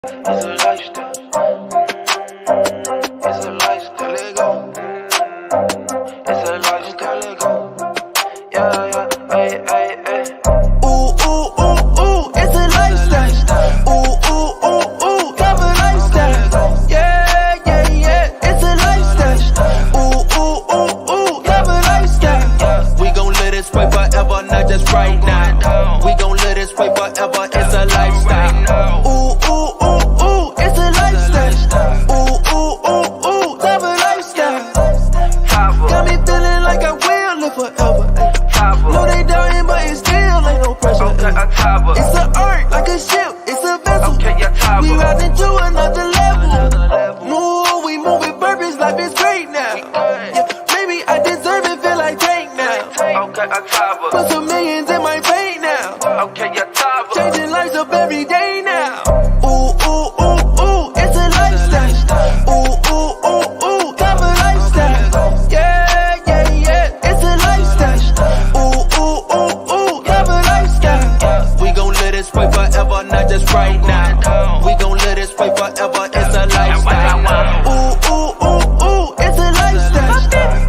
It's a lifestyle. It's a lifestyle, let go. It's a lifestyle, let go. Yeah, yeah, ay, ay, ay. Ooh, ooh, ooh, ooh, it's a lifestyle. Ooh, ooh, ooh, ooh, love a lifestyle. Yeah, yeah, yeah, it's a lifestyle. Ooh, ooh, ooh, ooh, love a lifestyle. We gon' live this way forever, not just right now. We gon' live this way forever, it's a lifestyle. Ooh, ooh, ooh, ooh, it's a lifestyle. Ooh, ooh, ooh, ooh, love a lifestyle. Got me feeling like I will live forever. No, they doubting, but it still ain't no pressure. It's an art, like a ship, it's a vessel. We riding to another level. We move with purpose, life is great now. Yeah, maybe I deserve it, feel like Tank now. Put some millions in my bank now. Changing lives up every day now. Ooh, ooh, ooh, ooh, it's a lifestyle. Ooh, ooh, ooh, ooh, love a lifestyle. Yeah, yeah, yeah, it's a lifestyle. Ooh, ooh, ooh, ooh, love a lifestyle. We gon' live this way forever, not just right now. We gon' live this way forever, it's a lifestyle. Ooh, ooh, ooh, ooh, it's a lifestyle.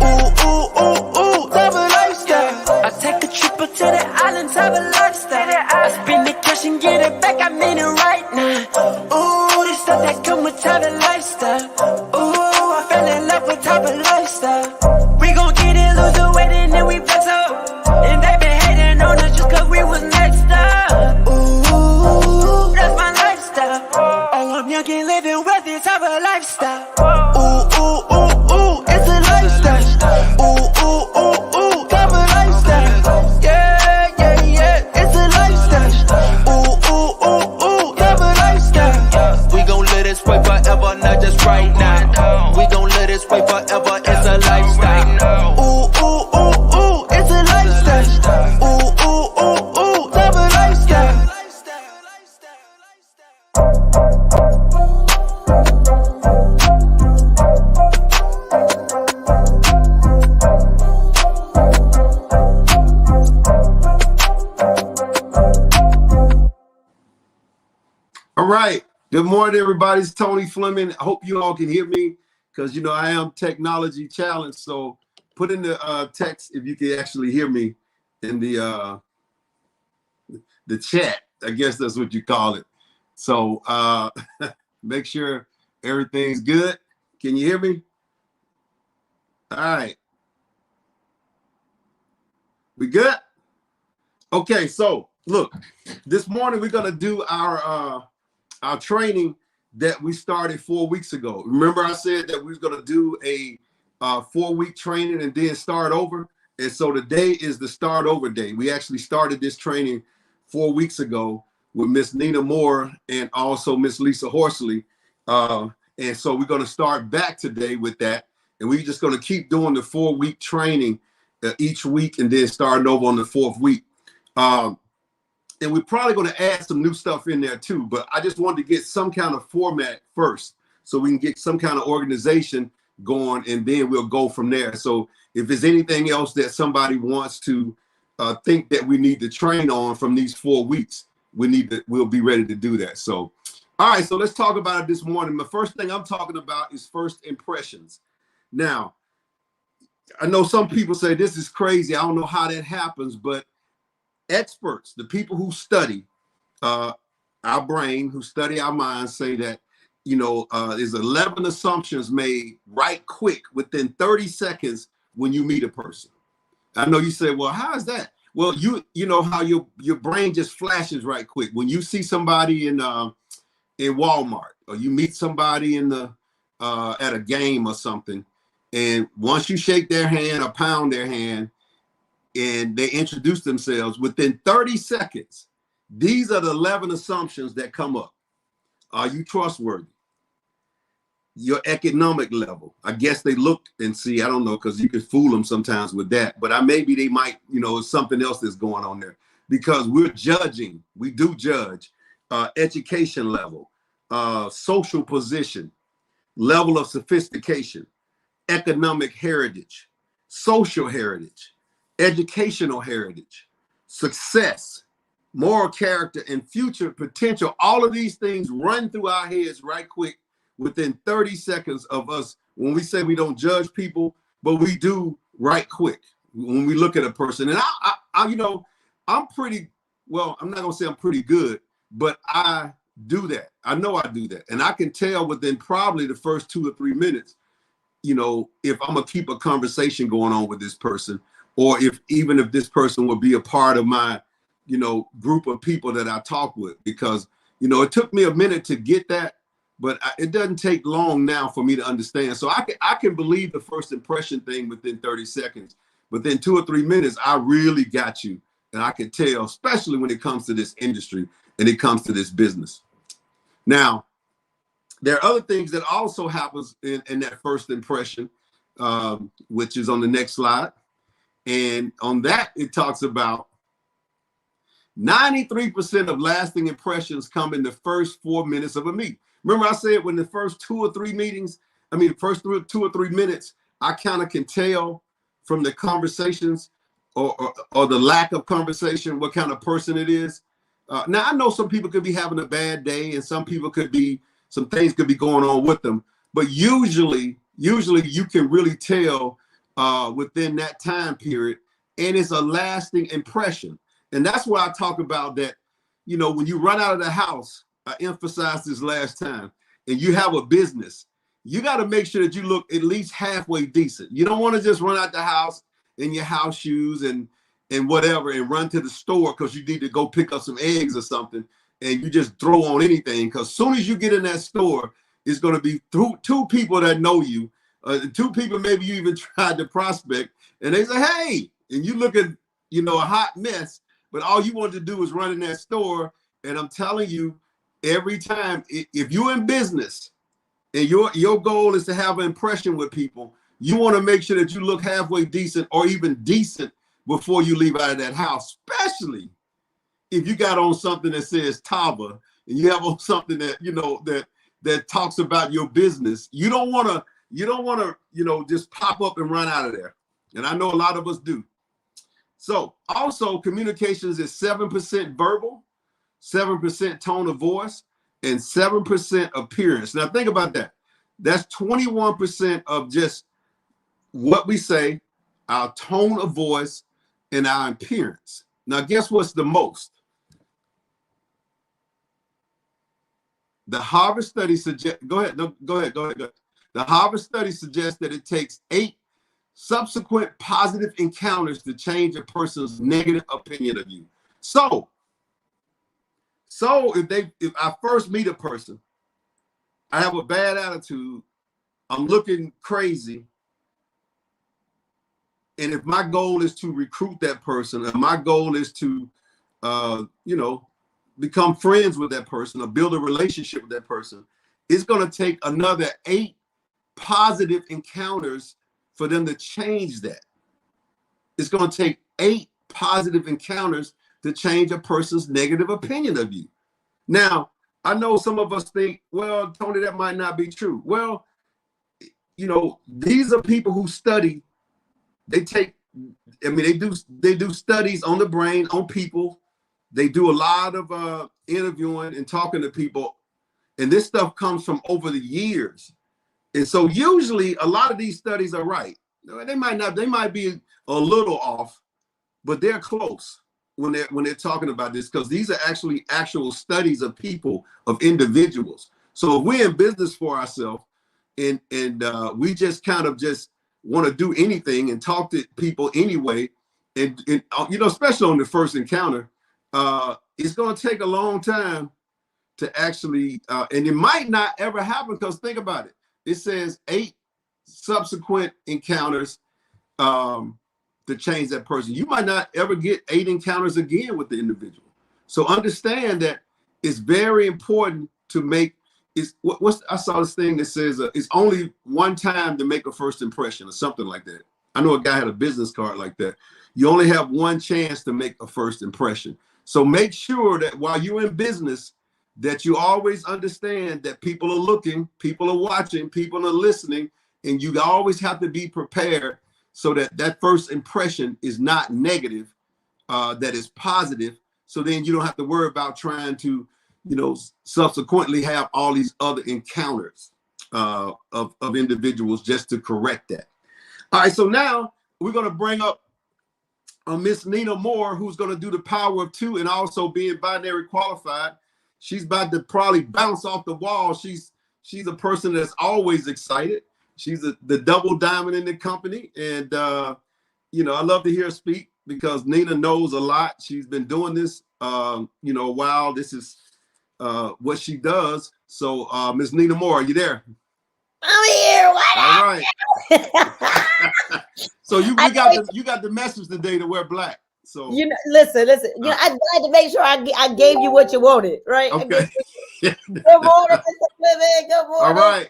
Ooh, ooh, ooh, ooh, love a lifestyle. I take a trip up to the islands, have a lifestyle. I spend the cash and get it back, I mean it right now. Ooh, this stuff that come with type of lifestyle. Ooh, I fell in love with type of lifestyle. We gon' get it, lose the weight, and then we flex up. And they been hating on us just cause we was next up. Ooh, that's my lifestyle. Oh, I'm young and living wealthy, type of lifestyle. Ooh, ooh, ooh, ooh, it's a lifestyle. Ooh, ooh, ooh, ooh, type of lifestyle. Yeah, yeah, yeah, it's a lifestyle. Ooh, ooh, ooh, ooh, love a lifestyle. We gon' live this way forever, not just right now. We gon' live this way forever, it's a lifestyle. Ooh, ooh, ooh, ooh, it's a lifestyle. Ooh, ooh, ooh, ooh, love a lifestyle. All right. Good morning, everybody. It's Tony Fleming. I hope you all can hear me because, I am technology challenged. So put in the text if you can actually hear me in the chat. I guess that's what you call it. So make sure everything's good. Can you hear me? All right. We good? Okay. So look, this morning we're going to do our training that we started 4 weeks ago. Remember I said that we was going to do a 4-week training and then start over? And so today is the start over day. We actually started this training 4 weeks ago with Miss Nina Moore and also Miss Lisa Horsley. And so we're going to start back today with that. And we're just going to keep doing the 4-week training each week and then starting over on the 4th week. And we're probably going to add some new stuff in there too, but I just wanted to get some kind of format first so we can get some kind of organization going and then we'll go from there. So if there's anything else that somebody wants to think that we need to train on from these 4 weeks, we'll be ready to do that. So, all right, so let's talk about it this morning. The first thing I'm talking about is first impressions. Now, I know some people say this is crazy. I don't know how that happens, but experts, the people who study our brain, who study our minds, say that, there's 11 assumptions made right quick within 30 seconds when you meet a person. I know you say, well, how is that? Well, you know how your brain just flashes right quick. When you see somebody in Walmart or you meet somebody at a game or something, and once you shake their hand or pound their hand, and they introduce themselves, within 30 seconds, these are the 11 assumptions that come up. Are you trustworthy? Your economic level. I guess they look and see, I don't know, because you can fool them sometimes with that, but maybe they might, it's something else that's going on there because we're judging. We do judge education level, social position, level of sophistication, economic heritage, social heritage, educational heritage, success, moral character, and future potential. All of these things run through our heads right quick within 30 seconds of us when we say we don't judge people, but we do right quick when we look at a person. And I you know, I'm pretty, well, I'm not gonna say I'm pretty good, but I do that. I know I do that. And I can tell within probably the first 2 or 3 minutes, you know, if I'm gonna keep a conversation going on with this person, or even if this person will be a part of my, you know, group of people that I talk with. Because, you know, it took me a minute to get that, but it doesn't take long now for me to understand. So I can believe the first impression thing within 30 seconds. Within 2 or 3 minutes, I really got you. And I can tell, especially when it comes to this industry and it comes to this business. Now, there are other things that also happens in that first impression, which is on the next slide. And on that, it talks about 93% of lasting impressions come in the first 4 minutes of a meeting. Remember I said when the first 2 or 3 meetings, the first 2 or 3 minutes, I kind of can tell from the conversations or the lack of conversation what kind of person it is. Now, I know some people could be having a bad day and some things could be going on with them. But usually you can really tell within that time period, and it's a lasting impression. And that's why I talk about that, you know, when you run out of the house, I emphasized this last time, and you have a business, you got to make sure that you look at least halfway decent. You don't want to just run out the house in your house shoes and whatever and run to the store because you need to go pick up some eggs or something, and you just throw on anything. Because as soon as you get in that store, it's going to be two people that know you, 2 people maybe you even tried to prospect, and they say, hey, and you look at, you know, a hot mess, but all you want to do is run in that store. And I'm telling you, every time, if you're in business and your goal is to have an impression with people, you want to make sure that you look halfway decent or even decent before you leave out of that house, especially if you got on something that says Tava and you have on something that, you know, that talks about your business. You don't want to, you know, just pop up and run out of there. And I know a lot of us do. So also communications is 7% verbal, 7% tone of voice, and 7% appearance. Now think about that. That's 21% of just what we say, our tone of voice, and our appearance. Now guess what's the most? The Harvard study suggests, go ahead. The Harvard study suggests that it takes 8 subsequent positive encounters to change a person's negative opinion of you. So if I first meet a person, I have a bad attitude, I'm looking crazy, and if my goal is to recruit that person, and my goal is to, you know, become friends with that person or build a relationship with that person, it's going to take another 8 positive encounters for them to change that. It's going to take 8 positive encounters to change a person's negative opinion of you. Now, I know some of us think, well, Tony, that might not be true. Well, you know, these are people who study. They do studies on the brain, on people. They do a lot of interviewing and talking to people. And this stuff comes from over the years. And so usually a lot of these studies are right. They might be a little off, but they're close when they're talking about this, because these are actual studies of people, of individuals. So if we're in business for ourselves and we just kind of just want to do anything and talk to people anyway, and you know, especially on the first encounter, it's going to take a long time to actually, and it might not ever happen, because think about it. It says 8 subsequent encounters to change that person. You might not ever get 8 encounters again with the individual. So understand that it's very important to make, I saw this thing that says it's only one time to make a first impression or something like that. I know a guy had a business card like that. You only have one chance to make a first impression. So make sure that while you're in business, that you always understand that people are looking, people are watching, people are listening, and you always have to be prepared so that that first impression is not negative, that is positive, So then you don't have to worry about trying to, subsequently have all these other encounters of individuals just to correct that. All right, so now we're going to bring up Miss Nina Moore, who's going to do the power of two and also being binary qualified. She's about to probably bounce off the wall. She's a person that's always excited. She's the double diamond in the company. And, I love to hear her speak because Nina knows a lot. She's been doing this, a while. This is what she does. So, Miss Nina Moore, are you there? I'm here. What? All right. So you got the message today to wear black. So listen. I had to make sure I gave you what you wanted, right? Okay. Good morning, Mr. Fleming. Good morning. All right.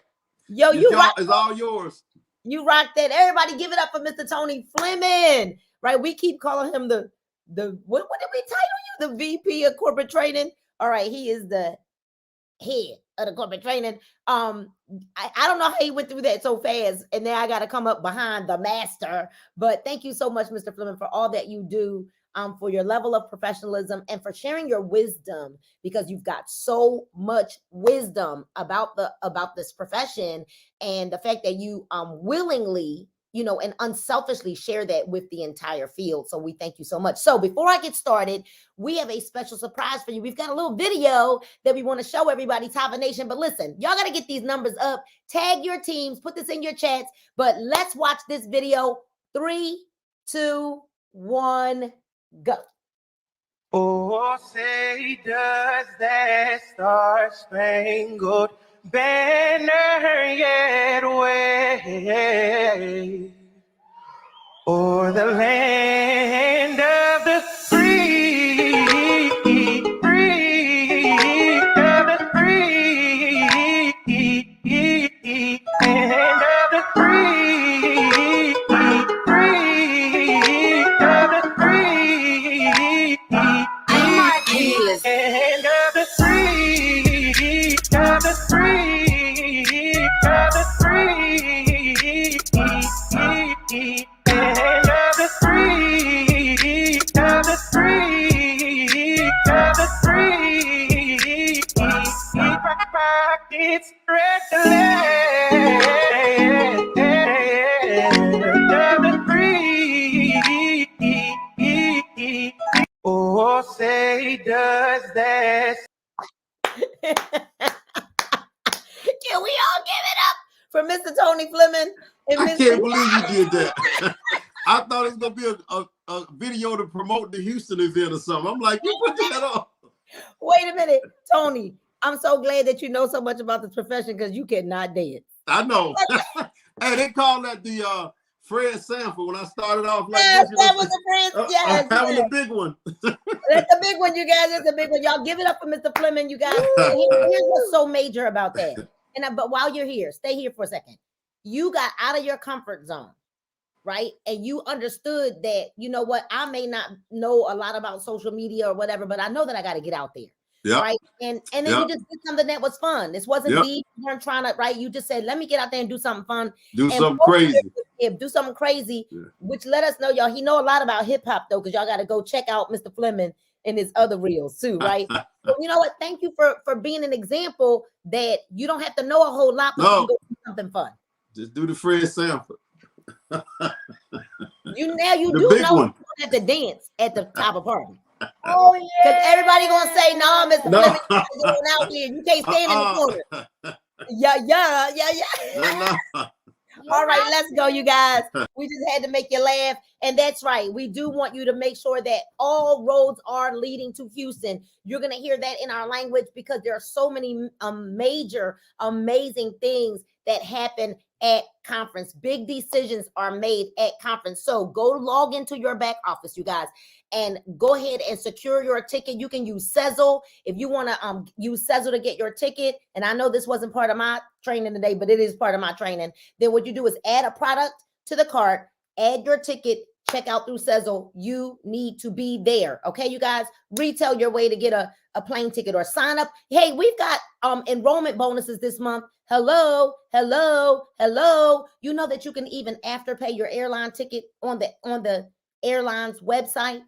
Yo, it's all yours. You rocked that. Everybody, give it up for Mr. Tony Fleming. Right? We keep calling him the what did we title you? The VP of corporate training. All right, he is the head of the corporate training. I don't know how he went through that so fast, and now I got to come up behind the master. But thank you so much, Mr. Fleming, for all that you do, for your level of professionalism and for sharing your wisdom, because you've got so much wisdom about this profession, and the fact that you willingly, and unselfishly share that with the entire field. So we thank you so much. So before I get started, we have a special surprise for you. We've got a little video that we want to show everybody, Tava Nation. But listen, y'all got to get these numbers up. Tag your teams, put this in your chats. But let's watch this video. 3, 2, 1, go. Oh, say does that star-spangled banner yet wave o'er the land of the free, of the free, land of the free, of the free, and of the free, of the free, of the free, and of the free, of the free, of the free, pockets reckless, of the free. Oh, say does that. Can we all give it up for Mr. Tony Fleming? And I can't believe you did that. I thought it was going to be a video to promote the Houston event or something. I'm like, you put that up. Wait a minute, Tony. I'm so glad that you know so much about this profession because you cannot dance. I know. Hey, they call that the Fred Sanford when I started off like yes, this. that was the Fred. Yes, having the big one. That's the big one, you guys. That's the big one. Y'all give it up for Mr. Fleming, you guys. Here's what's so major about that. But while you're here, stay here for a second. You got out of your comfort zone, right? And you understood that, you know what, I may not know a lot about social media or whatever, but I know that I got to get out there. Yep. Right. And then you just did something that was fun. This wasn't deep. You weren't trying to, right? You just said, let me get out there and do something fun. Do something crazy. Do something crazy, which let us know, y'all. He know a lot about hip hop though, because y'all got to go check out Mr. Fleming and his other reels too, right? So you know what? Thank you for being an example that you don't have to know a whole lot, but you can go do something fun. Just do the Fred Sanford. You do know you have to dance at the top of party. Oh yeah, because everybody gonna say, "No, Mr. Fleming, you're going out here. You can't stand in the corner." Yeah. All right, let's go, you guys. We just had to make you laugh, and that's right. We do want you to make sure that all roads are leading to Houston. You're gonna hear that in our language because there are so many major, amazing things that happen at conference. Big decisions are made at conference. So go log into your back office, you guys, and go ahead and secure your ticket. You can use Sezzle if you want to use Sezzle to get your ticket. And I know this wasn't part of my training today, but it is part of my training. Then what you do is add a product to the cart, add your ticket, check out through Sezzle. You need to be there. Okay, you guys, retail your way to get a plane ticket or sign up. Hey, we've got enrollment bonuses this month. Hello. You know that you can even afterpay your airline ticket on the airline's website.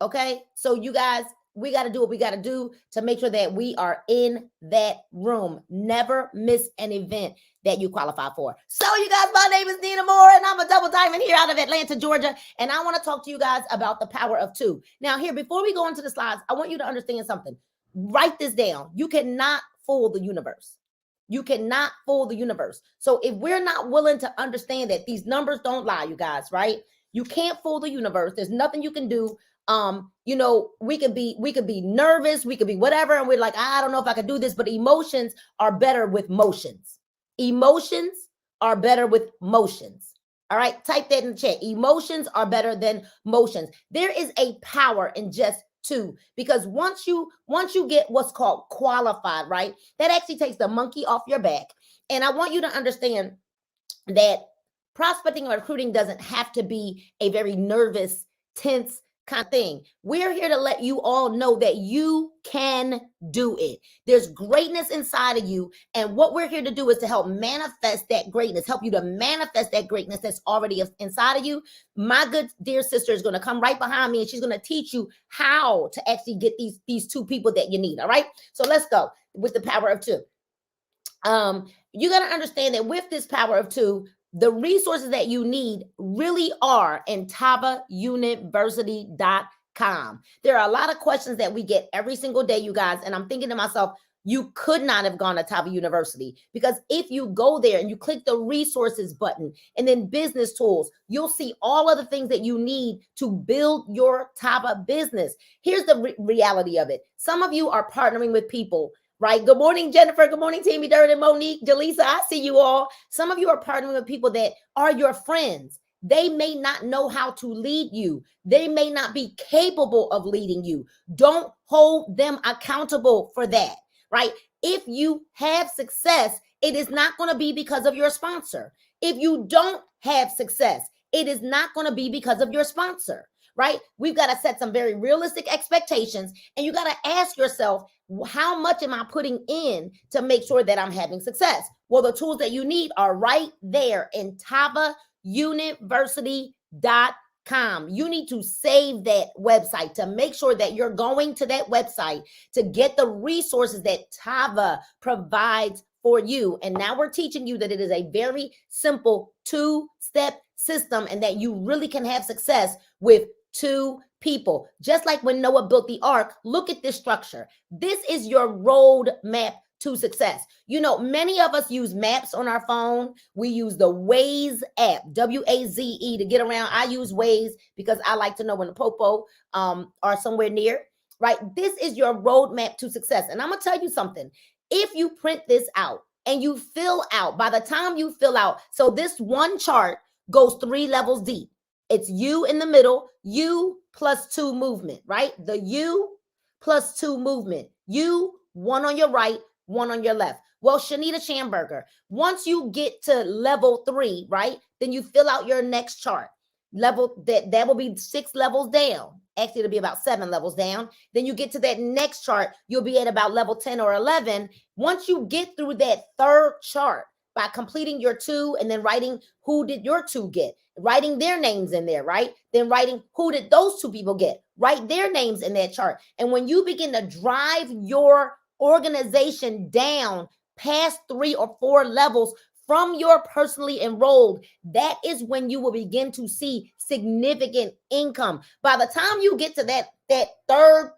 Okay, so you guys, we got to do what we got to do to make sure that we are in that room. Never miss an event that you qualify for. So you guys, my name is Nina Moore, and I'm a double diamond here out of Atlanta, Georgia. And I want to talk to you guys about the power of two. Now here, before we go into the slides, I want you to understand something. Write this down. You cannot fool the universe. You cannot fool the universe. So if we're not willing to understand that these numbers don't lie, you guys, right? You can't fool the universe. There's nothing you can do. You know, we could be nervous, we could be whatever, and we're like, I don't know if I can do this, but emotions are better with motions. Emotions are better with motions. All right, type that in the chat. Emotions are better than motions. There is a power in just two, because once you get what's called qualified, right, that actually takes the monkey off your back. And I want you to understand that prospecting or recruiting doesn't have to be a very nervous, tense kind of thing. We're here to let you all know that you can do it. There's greatness inside of you, and what we're here to do is to help manifest that greatness, help you to manifest that greatness that's already inside of you. My good dear sister is going to come right behind me, and she's going to teach you how to actually get these two people that you need. All right, so let's go with the power of two. You got to understand that with this power of two, the resources that you need really are in TavaUniversity.com. There are a lot of questions that we get every single day, you guys, and I'm thinking to myself, you could not have gone to Tava University, because if you go there and you click the resources button and then business tools, you'll see all of the things that you need to build your Tava business. Here's the reality of it. Some of you are partnering with people, right? Good morning, Jennifer. Good morning, Tammy Durden, Monique, Jaleesa. I see you all. Some of you are partnering with people that are your friends. They may not know how to lead you. They may not be capable of leading you. Don't hold them accountable for that, right? If you have success, it is not going to be because of your sponsor. If you don't have success, it is not going to be because of your sponsor, right? We've got to set some very realistic expectations, and you got to ask yourself, how much am I putting in to make sure that I'm having success? Well, the tools that you need are right there in TavaUniversity.com. You need to save that website to make sure that you're going to that website to get the resources that Tava provides for you. And now we're teaching you that it is a very simple two-step system, and that you really can have success with two people. Just like when Noah built the ark, look at this structure. This is your road map to success. You know, many of us use maps on our phone. We use the Waze app, W-A-Z-E, to get around. I use Waze because I like to know when the popo are somewhere near, right? This is your roadmap to success. And I'm going to tell you something. If you print this out and you fill out, by the time you fill out, so this one chart goes 3 levels deep. It's you in the middle, U plus 2 movement, right? The U plus 2 movement. You, one on your right, one on your left. Well, Shanita Schamberger, once you get to level 3, right, then you fill out your next chart. Level that will be 6 levels down. Actually, it'll be about 7 levels down. Then you get to that next chart, you'll be at about level 10 or 11. Once you get through that third chart, by completing your 2 and then writing who did your 2 get, writing their names in there, right? Then writing who did those 2 people get, write their names in that chart. And when you begin to drive your organization down past 3 or 4 levels from your personally enrolled, that is when you will begin to see significant income. By the time you get to that third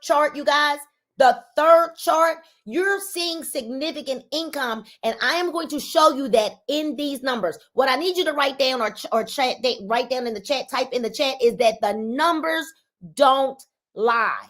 chart, you guys, the third chart, you're seeing significant income, and I am going to show you that in these numbers. What I need you to write down or chat, write down in the chat, type in the chat, is that the numbers don't lie.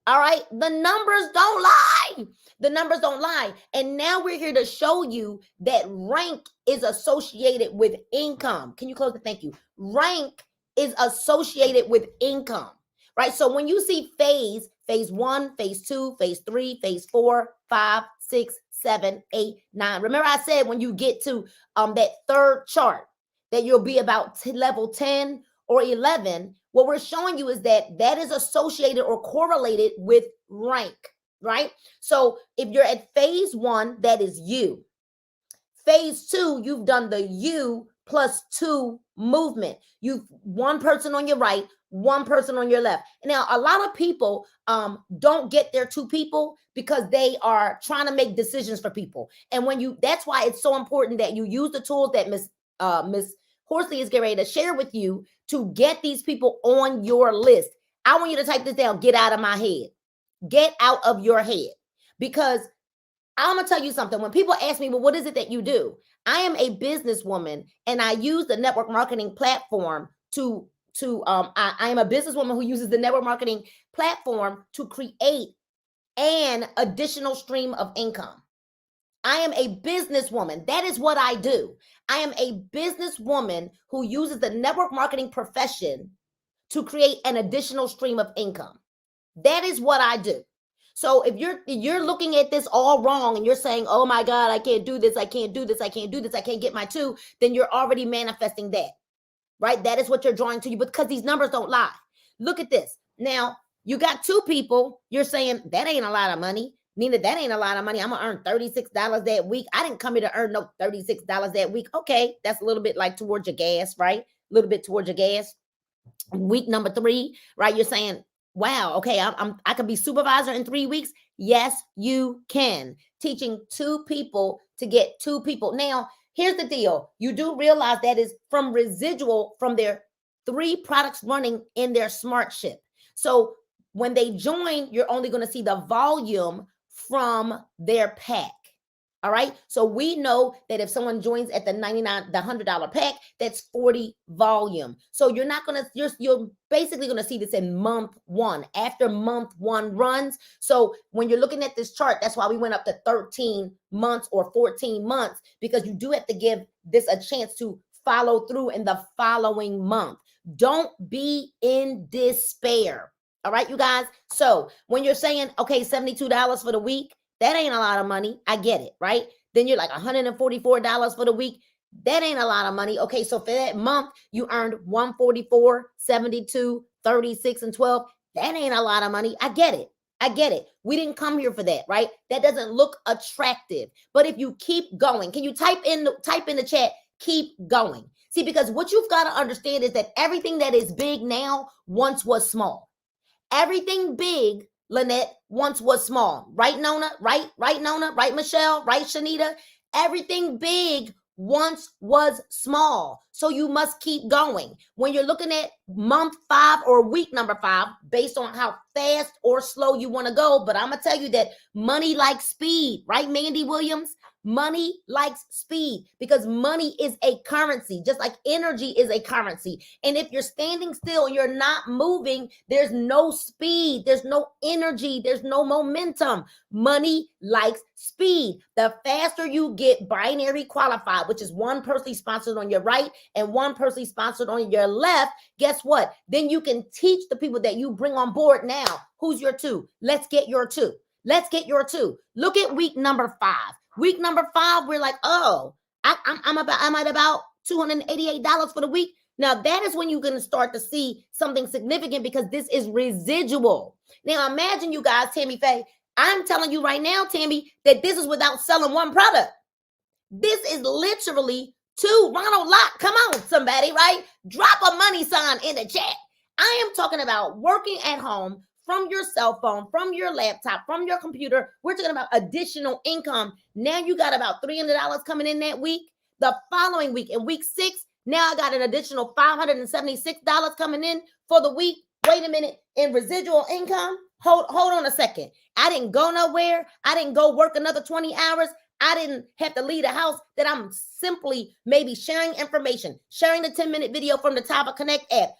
All right, the numbers don't lie. The numbers don't lie. And now we're here to show you that rank is associated with income. Can you close it? Thank you. Rank is associated with income, right? So when you see phase 1, phase 2, phase 3, phase 4, 5, 6, 7, 8, 9. Remember I said when you get to that third chart that you'll be about level 10 or 11. What we're showing you is that that is associated or correlated with rank, right? So if you're at phase 1, that is you. Phase 2, you've done the U plus 2 movement. You one person on your right, one person on your left. Now, a lot of people don't get their two people because they are trying to make decisions for people. And when you, that's why it's so important that you use the tools that Miss Horsley is getting ready to share with you to get these people on your list. I want you to type this down. Get out of my head. Get out of your head. Because I'm going to tell you something. When people ask me, well, what is it that you do? I am a businesswoman and I use the network marketing platform I am a businesswoman who uses the network marketing platform to create an additional stream of income. I am a businesswoman. That is what I do. I am a businesswoman who uses the network marketing profession to create an additional stream of income. That is what I do. So if you're looking at this all wrong and you're saying, oh my God, I can't do this, I can't do this, I can't do this, I can't get my two, then you're already manifesting that, right? That is what you're drawing to you, because these numbers don't lie. Look at this. Now, you got two people, you're saying, that ain't a lot of money. Nina, that ain't a lot of money. I'm going to earn $36 that week. I didn't come here to earn no $36 that week. Okay, that's a little bit like towards your gas, right? A little bit towards your gas. Week number 3, right? You're saying, wow, okay, I could be supervisor in 3 weeks. Yes, you can. Teaching 2 people to get 2 people. Now, here's the deal. You do realize that is from residual from their 3 products running in their smart ship. So when they join, you're only going to see the volume from their pack. All right. So we know that if someone joins at the $100 pack, that's 40 volume. So you're not going to, you're basically going to see this in month 1, after month 1 runs. So when you're looking at this chart, that's why we went up to 13 months or 14 months, because you do have to give this a chance to follow through in the following month. Don't be in despair. All right, you guys. So when you're saying, okay, $72 for the week, that ain't a lot of money. I get it, right? Then you're like $144 for the week. That ain't a lot of money. Okay, so for that month, you earned $144, $72, $36, and $12. That ain't a lot of money. I get it. I get it. We didn't come here for that, right? That doesn't look attractive. But if you keep going, can you type in the chat, keep going? See, because what you've got to understand is that everything that is big now once was small. Everything big, Lynette, once was small. Right, Nona? Right, Nona? Right, Michelle? Right, Shanita? Everything big once was small. So you must keep going. When you're looking at month 5 or week number 5, based on how fast or slow you want to go, but I'm going to tell you that money likes speed, right, Mandy Williams? Money likes speed, because money is a currency, just like energy is a currency. And if you're standing still and you're not moving, there's no speed, there's no energy, there's no momentum. Money likes speed. The faster you get binary qualified, which is one person sponsored on your right and one person sponsored on your left, guess what? Then you can teach the people that you bring on board now. Who's your 2? Let's get your 2. Let's get your 2. Look at week number 5. Week number 5, we're like, oh, I'm at about $288 for the week. Now that is when you're going to start to see something significant, because this is residual. Now imagine, you guys, Tammy Faye, I'm telling you right now, Tammy, that this is without selling one product. This is literally 2. Ronald Locke, come on, somebody, right? Drop a money sign in the chat. I am talking about working at home from your cell phone, from your laptop, from your computer. We're talking about additional income. Now you got about $300 coming in that week. The following week, in week 6, now I got an additional $576 coming in for the week. Wait a minute, in residual income? Hold on a second. I didn't go nowhere. I didn't go work another 20 hours. I didn't have to leave the house. That I'm simply maybe sharing information, sharing the 10-minute video from the Tava Connect app,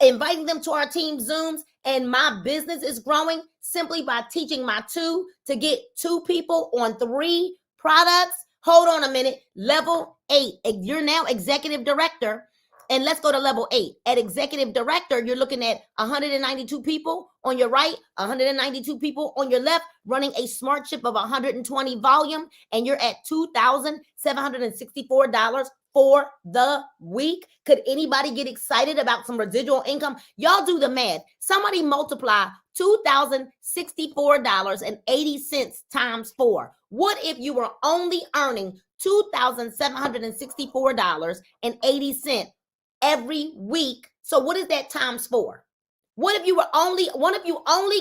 inviting them to our team Zooms, and my business is growing simply by teaching my 2 to get 2 people on 3 products. Hold on a minute. Level 8. You're now executive director. And let's go to level 8. At executive director, you're looking at 192 people on your right, 192 people on your left, running a smart ship of 120 volume, and you're at $2,764 for the week. Could anybody get excited about some residual income? Y'all do the math. Somebody multiply $2,064.80 times 4. What if you were only earning $2,764.80 every week. So what is that times 4? What if you only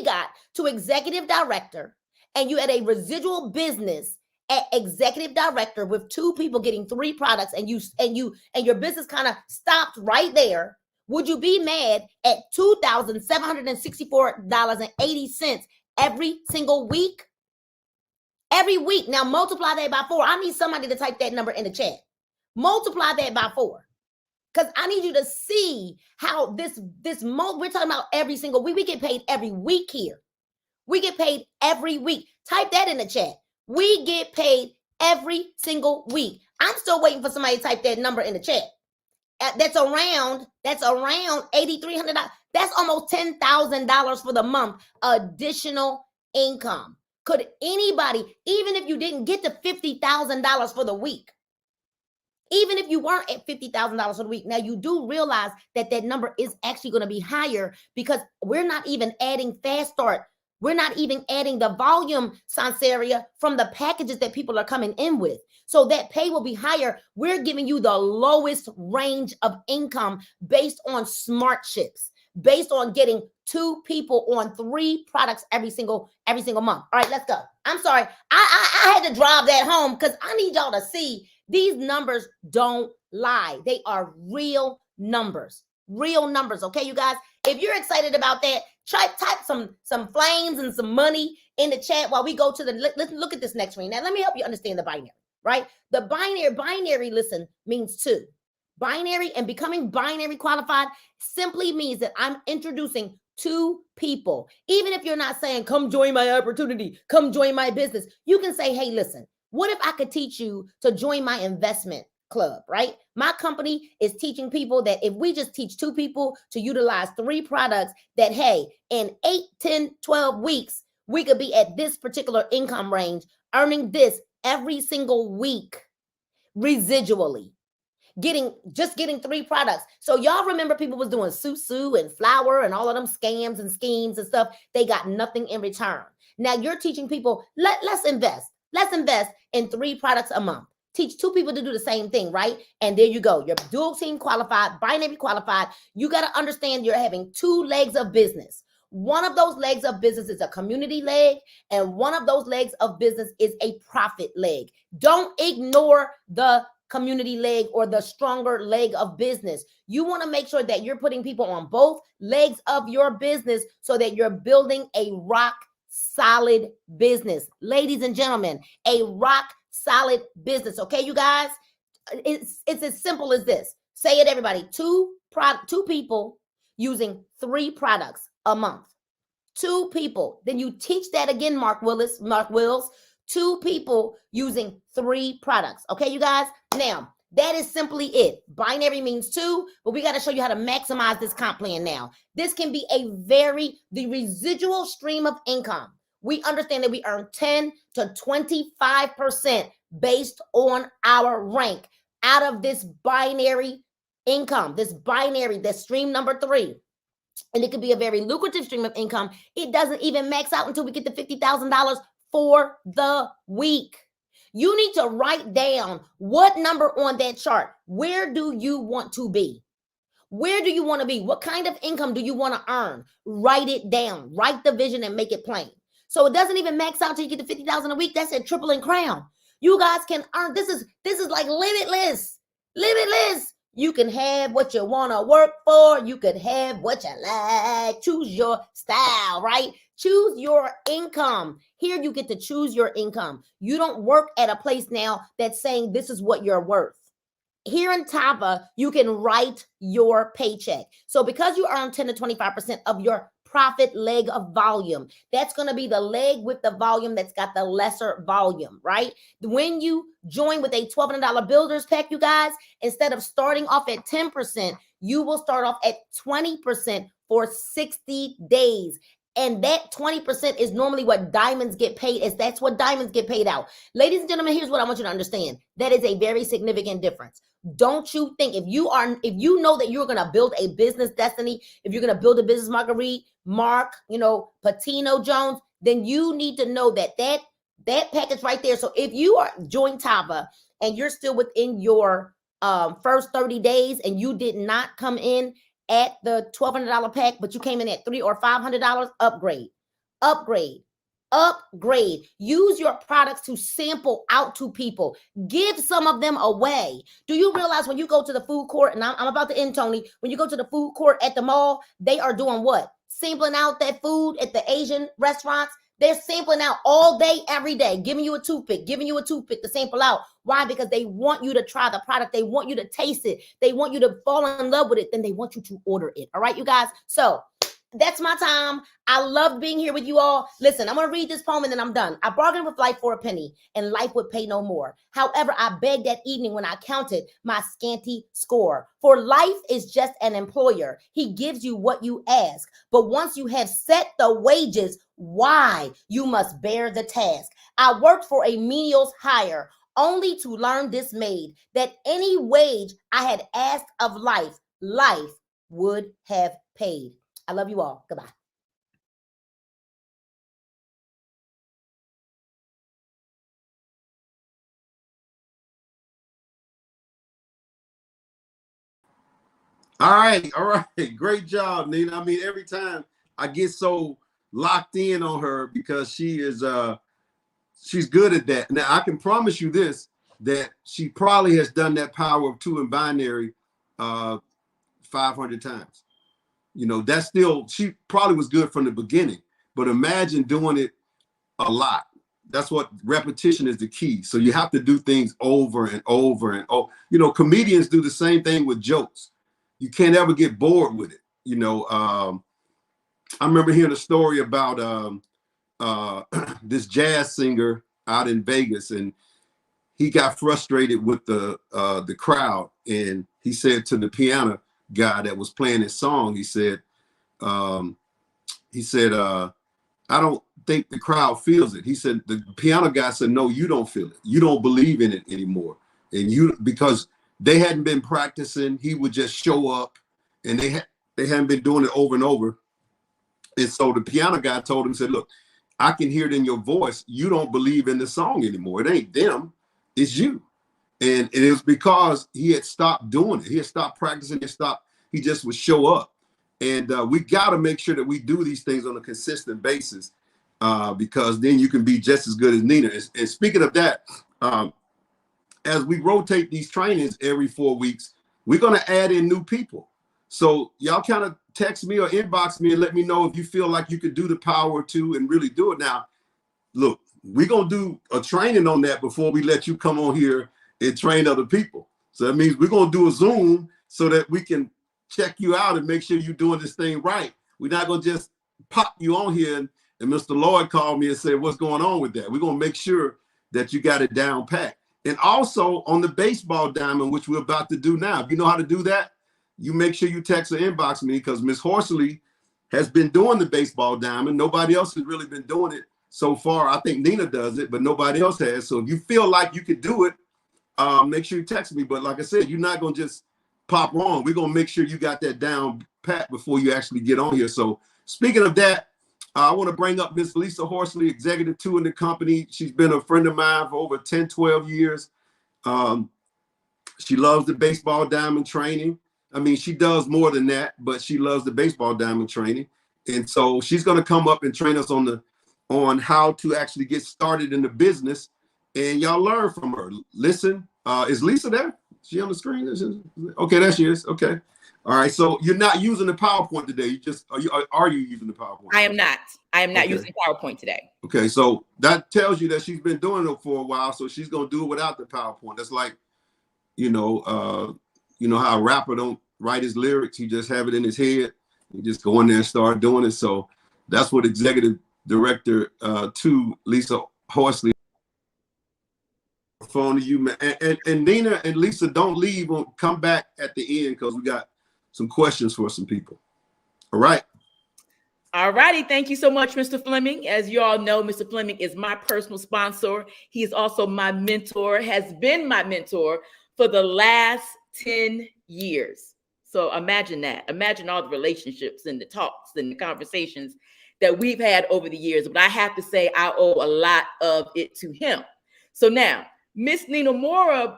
got to executive director and you had a residual business at executive director with 2 people getting 3 products and your business kind of stopped right there? Would you be mad at $2,764.80 every single week? Every week. Now multiply that by 4. I need somebody to type that number in the chat. Multiply that by 4. Because I need you to see how we're talking about every single week. We get paid every week here. We get paid every week. Type that in the chat. We get paid every single week. I'm still waiting for somebody to type that number in the chat. That's around $8,300. That's almost $10,000 for the month additional income. Could anybody, even if you didn't get to $50,000 for the week, even if you weren't at $50,000 for the week, now you do realize that that number is actually going to be higher because we're not even adding fast start. We're not even adding the volume, Sansaria, from the packages that people are coming in with. So that pay will be higher. We're giving you the lowest range of income based on smart ships, based on getting 2 people on 3 products every single month. All right, let's go. I'm sorry. I had to drive that home because I need y'all to see these numbers don't lie. They are real numbers. Real numbers. Okay, you guys? If you're excited about that, type some flames and some money in the chat while we go to let's look at this next screen. Now, let me help you understand the binary, right? The binary, listen, means 2. Binary and becoming binary qualified simply means that I'm introducing 2 people. Even if you're not saying, come join my opportunity, come join my business, you can say, hey, listen, what if I could teach you to join my investment club, right? My company is teaching people that if we just teach 2 people to utilize 3 products, that, hey, in 8, 10, 12 weeks, we could be at this particular income range, earning this every single week, residually. Getting 3 products. So y'all remember people was doing Susu and flour and all of them scams and schemes and stuff. They got nothing in return. Now you're teaching people, let's invest. Let's invest in 3 products a month. Teach 2 people to do the same thing, right? And there you go. You're dual team qualified, binary qualified. You got to understand you're having 2 legs of business. One of those legs of business is a community leg, and one of those legs of business is a profit leg. Don't ignore the community leg or the stronger leg of business. You want to make sure that you're putting people on both legs of your business so that you're building a rock solid business. Ladies and gentlemen, a rock solid business. Okay, you guys? It's as simple as this. Say it, everybody. 2 people using 3 products a month. 2 people. Then you teach that again, Mark Wills. 2 people using 3 products. Okay, you guys? Now, that is simply it. Binary means 2, but we got to show you how to maximize this comp plan now. This can be the residual stream of income. We understand that we earn 10 to 25% based on our rank out of this binary income, this stream number 3. And it could be a very lucrative stream of income. It doesn't even max out until we get to $50,000 for the week. You need to write down what number on that chart. Where do you want to be? Where do you want to be? What kind of income do you want to earn? Write it down. Write the vision and make it plain. So it doesn't even max out until you get to $50,000 a week. That's a triple and crown. You guys can earn. This is like limitless. Limitless. You can have what you want to work for. You could have what you like. Choose your style, right? Choose your income. Here you get to choose your income. You don't work at a place now that's saying this is what you're worth. Here in Tava, you can write your paycheck. So because you earn 10 to 25% of your profit leg of volume, that's going to be the leg with the volume that's got the lesser volume, right? When you join with a $1,200 builders pack, you guys, instead of starting off at 10%, you will start off at 20% for 60 days. And that 20% is normally what diamonds get paid as. That's what diamonds get paid out. Ladies and gentlemen, here's what I want you to understand. That is a very significant difference. Don't you think if you know that you're going to build a business destiny, if you're going to build a business Marguerite, Mark, Patino Jones, then you need to know that package right there. So if you are joined Tava and you're still within your first 30 days and you did not come in at the $1,200 pack, but you came in at $300 or $500, upgrade. Use your products to sample out to people. Give some of them away. Do you realize when you go to the food court, and I'm about to end, Tony, when you go to the food court at the mall, they are doing what? Sampling out that food at the Asian restaurants. They're sampling out all day, every day, giving you a toothpick to sample out. Why? Because they want you to try the product. They want you to taste it. They want you to fall in love with it. Then they want you to order it. All right, you guys? So that's my time. I loved being here with you all. Listen, I'm going to read this poem and then I'm done. I bargained with life for a penny and life would pay no more. However, I begged that evening when I counted my scanty score. For life is just an employer. He gives you what you ask. But once you have set the wages, why? You must bear the task. I worked for a menial's hire only to learn dismayed that any wage I had asked of life, life would have paid. I love you all. Goodbye. All right. Great job, Nina. I mean, every time I get so locked in on her because she is she's good at that. Now I can promise you this, that she probably has done that power of 2 in binary 500 times. You know, that's still, she probably was good from the beginning, but imagine doing it a lot. That's what repetition is the key. So you have to do things over and over and over. You know, comedians do the same thing with jokes. You can't ever get bored with it. You know, I remember hearing a story about this jazz singer out in Vegas, and he got frustrated with the crowd, and he said to the piano guy that was playing his song, he said, I don't think the crowd feels it. He said, the piano guy said, no, you don't feel it. You don't believe in it anymore. And because they hadn't been practicing, he would just show up, and they hadn't been doing it over and over. And so the piano guy told him, said, look, I can hear it in your voice. You don't believe in the song anymore. It ain't them, it's you. And it was because he had stopped doing it. He had stopped practicing. He just would show up. And we got to make sure that we do these things on a consistent basis, because then you can be just as good as Nina. And speaking of that, as we rotate these trainings every 4 weeks, we're going to add in new people. So y'all kind of text me or inbox me and let me know if you feel like you could do the power 2 and really do it. Now, look, we're going to do a training on that before we let you come on here and train other people. So that means we're going to do a Zoom so that we can check you out and make sure you're doing this thing right. We're not going to just pop you on here and Mr. Lloyd called me and said, what's going on with that? We're going to make sure that you got it down pat. And also on the baseball diamond, which we're about to do now. If you know how to do that, you make sure you text or inbox me, because Miss Horsley has been doing the baseball diamond. Nobody else has really been doing it so far. I think Nina does it, but nobody else has. So if you feel like you could do it, make sure you text me. But like I said, you're not going to just pop on. We're going to make sure you got that down pat before you actually get on here. So speaking of that, I want to bring up Miss Lisa Horsley, Executive 2 in the company. She's been a friend of mine for over 10, 12 years. She loves the baseball diamond training. I mean, she does more than that, but she loves the baseball diamond training. And so she's going to come up and train us on how to actually get started in the business. And y'all learn from her. Listen, is Lisa there? Is she on the screen? Okay, there she is. Okay. All right. So you're not using the PowerPoint today. You just are you using the PowerPoint? I am not. I am not using PowerPoint today. Okay. So that tells you that she's been doing it for a while. So she's going to do it without the PowerPoint. That's like, you know how a rapper don't write his lyrics. He just have it in his head. He just go in there and start doing it. So that's what Executive Director 2, Lisa Horsley. Phone to you, man. And Nina and Lisa, don't leave. We'll come back at the end because we got some questions for some people. All right. All righty. Thank you so much, Mr. Fleming. As you all know, Mr. Fleming is my personal sponsor. He is also my mentor, has been my mentor for the last 10 years. So imagine that. Imagine all the relationships and the talks and the conversations that we've had over the years. But I have to say, I owe a lot of it to him. So now, Miss Nina Mora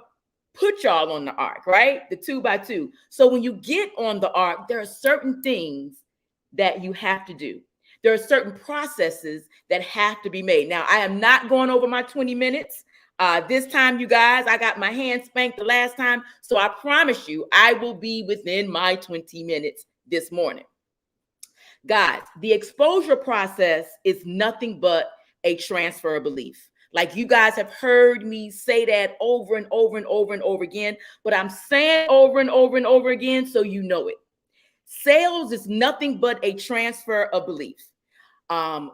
put y'all on the ark, right? The 2x2. So when you get on the ark, there are certain things that you have to do. There are certain processes that have to be made. Now, I am not going over my 20 minutes. This time, you guys, I got my hand spanked the last time. So I promise you, I will be within my 20 minutes this morning. Guys, the exposure process is nothing but a transfer of belief. Like you guys have heard me say that over and over and over and over again, but I'm saying over and over and over again so you know it. Sales is nothing but a transfer of belief.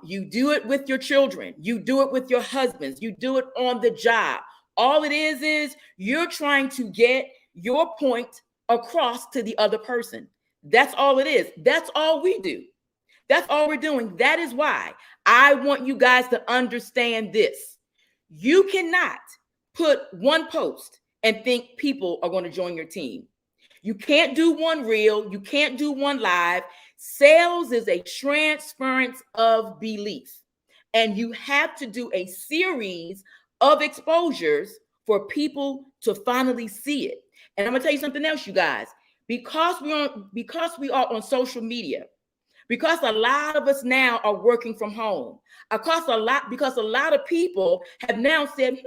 You do it with your children. You do it with your husbands. You do it on the job. All it is you're trying to get your point across to the other person. That's all it is. That's all we do. That's all we're doing. That is why I want you guys to understand this. You cannot put one post and think people are going to join your team. You can't do one reel. You can't do one live. Sales is a transference of belief. And you have to do a series of exposures for people to finally see it. And I'm going to tell you something else, you guys. Because we are on social media, because a lot of us now are working from home, because a lot of people have now said,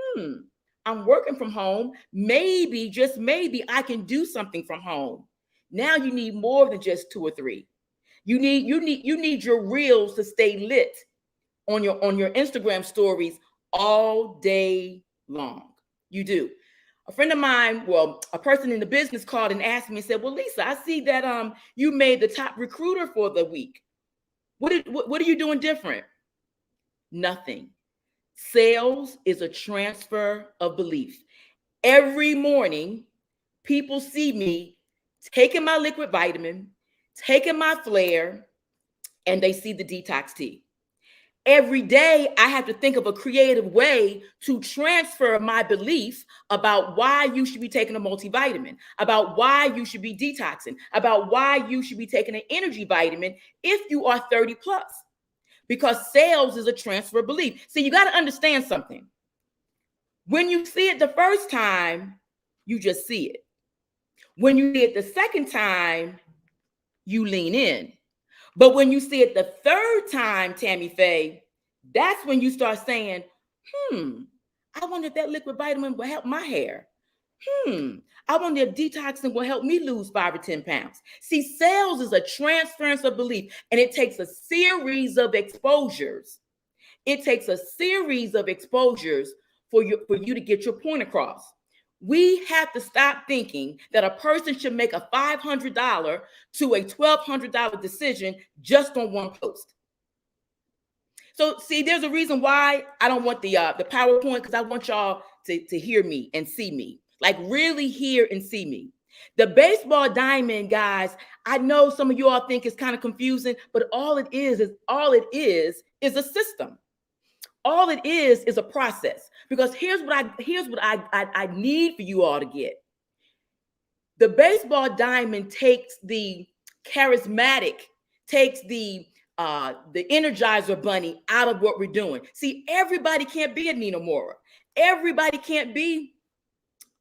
I'm working from home. Maybe, just maybe, I can do something from home. Now you need more than just 2 or 3. You need your reels to stay lit on your Instagram stories all day long. You do. A friend of mine, well, a person in the business called and asked me and said, well, Lisa, I see that you made the top recruiter for the week. What are you doing different? Nothing. Sales is a transfer of belief. Every morning, people see me taking my liquid vitamin, taking my flare, and they see the detox tea. Every day, I have to think of a creative way to transfer my belief about why you should be taking a multivitamin, about why you should be detoxing, about why you should be taking an energy vitamin if you are 30 plus. Because sales is a transfer of belief. See, you got to understand something. When you see it the first time, you just see it. When you see it the second time, you lean in. But when you see it the third time, Tammy Faye, that's when you start saying, I wonder if that liquid vitamin will help my hair. I wonder if detoxing will help me lose 5 or 10 pounds. See, sales is a transference of belief, and it takes a series of exposures. It takes a series of exposures for you to get your point across. We have to stop thinking that a person should make a $500 to a $1,200 decision just on one post. So, see, there's a reason why I don't want the PowerPoint, because I want y'all to hear me and see me. Like, really hear and see me. The baseball diamond, guys, I know some of you all think it's kind of confusing, but all it is a system. All it is a process. Because here's what I need for you all to get. The baseball diamond takes the charismatic, takes the Energizer Bunny out of what we're doing. See, everybody can't be a Nina Mora. Everybody can't be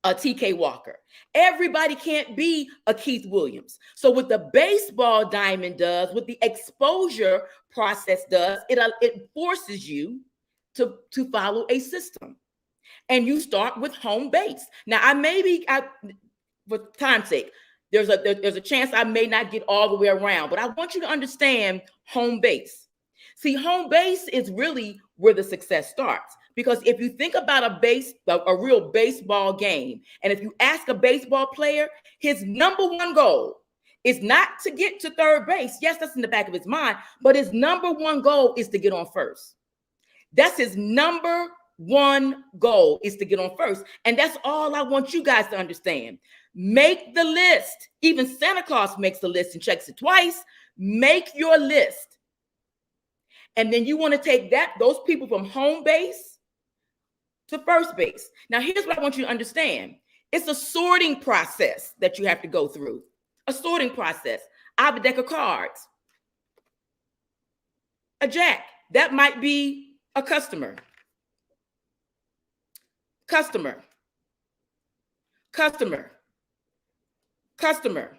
a TK Walker. Everybody can't be a Keith Williams. So what the baseball diamond does, what the exposure process does, it forces you to follow a system. And you start with home base. Now, for time's sake, there's a chance I may not get all the way around, but I want you to understand home base. See, home base is really where the success starts. Because if you think about a real baseball game, and if you ask a baseball player, his number one goal is not to get to third base. Yes, that's in the back of his mind, but his number one goal is to get on first. That's his number one goal, is to get on first. And that's all I want you guys to understand. Make the list. Even Santa Claus makes the list and checks it twice. Make your list. And then you want to take those people from home base to first base. Now, here's what I want you to understand. It's a sorting process that you have to go through. A sorting process. I have a deck of cards. A jack. That might be a customer. customer,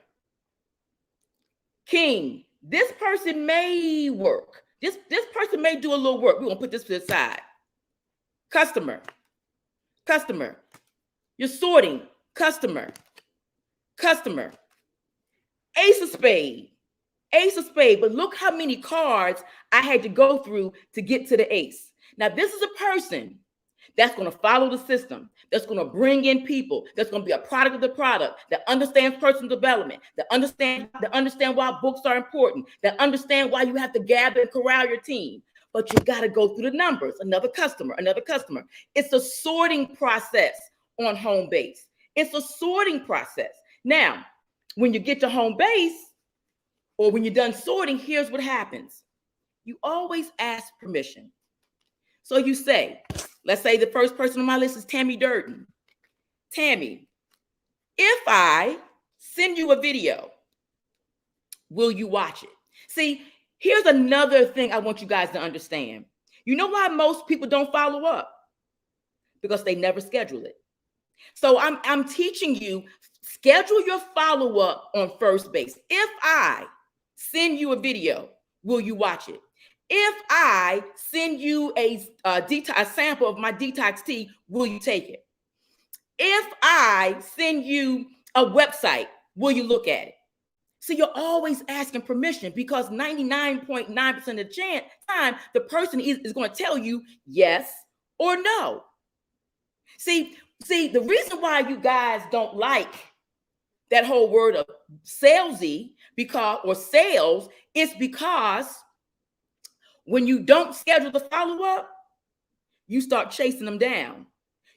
king. This person may work. This person may do a little work. We're gonna put this to the side. Customer. You're sorting. Customer. Ace of spade. But look how many cards I had to go through to get to the ace. Now, this is a person that's going to follow the system, that's going to bring in people, that's going to be a product of the product, that understands personal development, that understand why books are important, that understand why you have to gather and corral your team. But you got to go through the numbers. Another customer. It's a sorting process on home base. It's a sorting process. Now, when you get to home base, or when you're done sorting, here's what happens. You always ask permission. So you say, let's say the first person on my list is Tammy Durden. Tammy, if I send you a video, will you watch it? See, here's another thing I want you guys to understand. You know why most people don't follow up? Because they never schedule it. So I'm teaching you, schedule your follow-up on first base. If I send you a video, will you watch it? If I send you a sample of my detox tea, will you take it? If I send you a website, will you look at it? So you're always asking permission, because 99.9% of the time, the person is going to tell you yes or no. See, the reason why you guys don't like that whole word of salesy sales is because when you don't schedule the follow-up, you start chasing them down.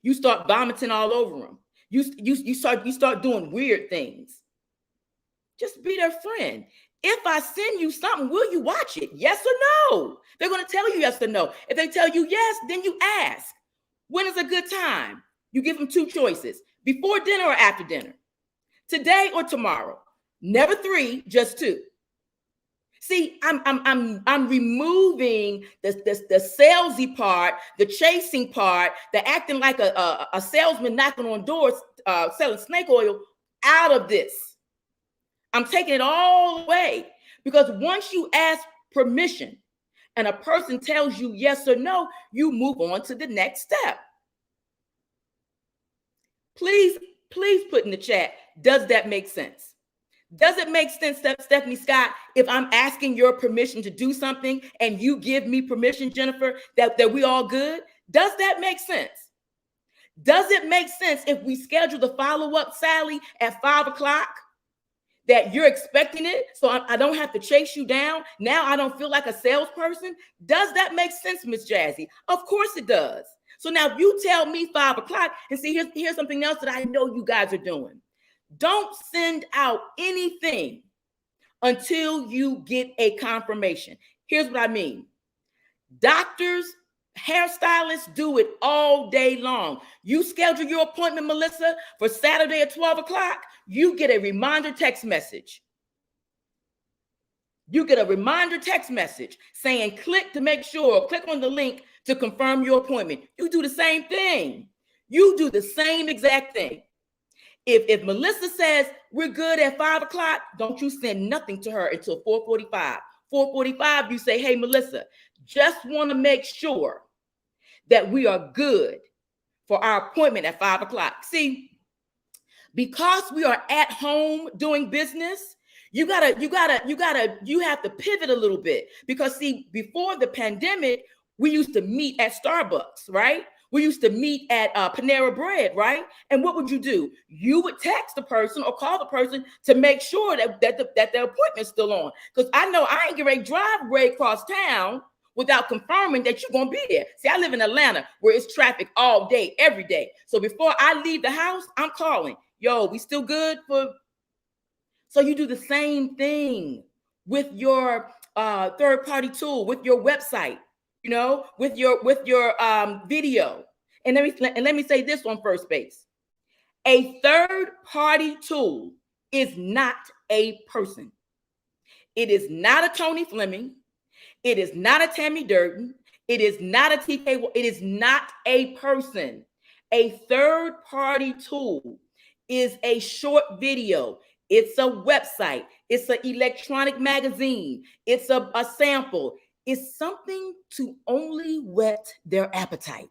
You start vomiting all over them. You start doing weird things. Just be their friend. If I send you something, will you watch it? Yes or no? They're going to tell you yes or no. If they tell you yes, then you ask, when is a good time? You give them two choices, before dinner or after dinner, today or tomorrow. Never three, just two. See, I'm removing the salesy part, the chasing part, the acting like a salesman knocking on doors, selling snake oil, out of this. I'm taking it all away, because once you ask permission and a person tells you yes or no, you move on to the next step. Please put in the chat, does that make sense? Does it make sense, Stephanie Scott, if I'm asking your permission to do something and you give me permission, Jennifer, that we all good? Does that make sense? Does it make sense if we schedule the follow-up, Sally, at 5 o'clock, that you're expecting it, so I don't have to chase you down? Now I don't feel like a salesperson. Does that make sense, Miss Jazzy? Of course it does. So now if you tell me 5 o'clock, and see, here's something else that I know you guys are doing. Don't send out anything until you get a confirmation. Here's what I mean. Doctors, hairstylists do it all day long. You schedule your appointment, Melissa, for Saturday at 12 o'clock, you get a reminder text message. You get a reminder text message saying click to make sure, click on the link to confirm your appointment. You do the same thing. You do the same exact thing. If Melissa says we're good at 5 o'clock, don't you send nothing to her until 4:45. 4:45, you say, hey, Melissa, just want to make sure that we are good for our appointment at 5 o'clock. See, because we are at home doing business, you have to pivot a little bit, because see, before the pandemic, we used to meet at Starbucks, right? We used to meet at Panera Bread, right? And what would you do? You would text the person or call the person to make sure that their appointment's still on. Because I know I ain't going to drive way across town without confirming that you're going to be there. See, I live in Atlanta where it's traffic all day, every day. So before I leave the house, I'm calling. Yo, we still good for... So you do the same thing with your third-party tool, with your website, you know, with your video. And let me say this on first base. A third-party tool is not a person. It is not a Tony Fleming. It is not a Tammy Durden. It is not a TK. It is not a person. A third-party tool is a short video. It's a website. It's an electronic magazine. It's a sample. It's something to only whet their appetite.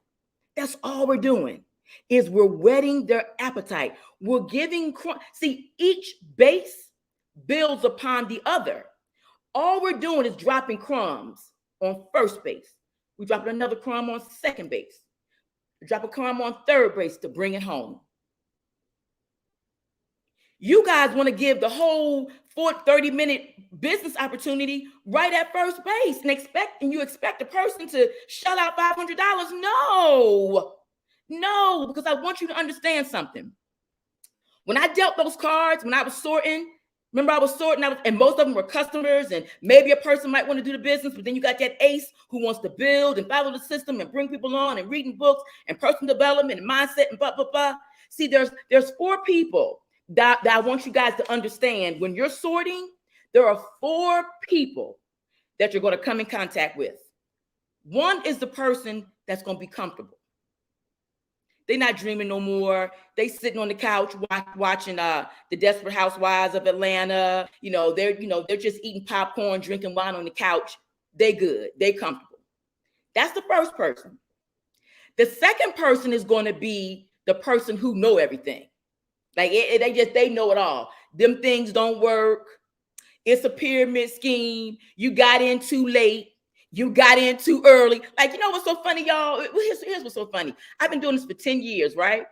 That's all we're doing, is we're whetting their appetite. We're giving, see, each base builds upon the other. All we're doing is dropping crumbs on first base. We drop another crumb on second base. We drop a crumb on third base to bring it home. You guys want to give the whole 30-minute business opportunity right at first base and you expect a person to shell out $500. No, because I want you to understand something. When I dealt those cards, when I was sorting, remember I was sorting, and most of them were customers, and maybe a person might want to do the business, but then you got that ace who wants to build and follow the system and bring people on and reading books and personal development and mindset and blah, blah, blah. See, there's 4 people that I want you guys to understand. When you're sorting, there are 4 people that you're going to come in contact with. One is the person that's going to be comfortable. They're not dreaming no more. They sitting on the couch watching the Desperate Housewives of Atlanta. They're just eating popcorn, drinking wine on the couch. They good. They comfortable. That's the first person. The second person is going to be the person who know everything. Like they know it all. Them things don't work. It's a pyramid scheme. You got in too late. You got in too early. Like, you know what's so funny, y'all? Here's what's so funny. I've been doing this for 10 years, right?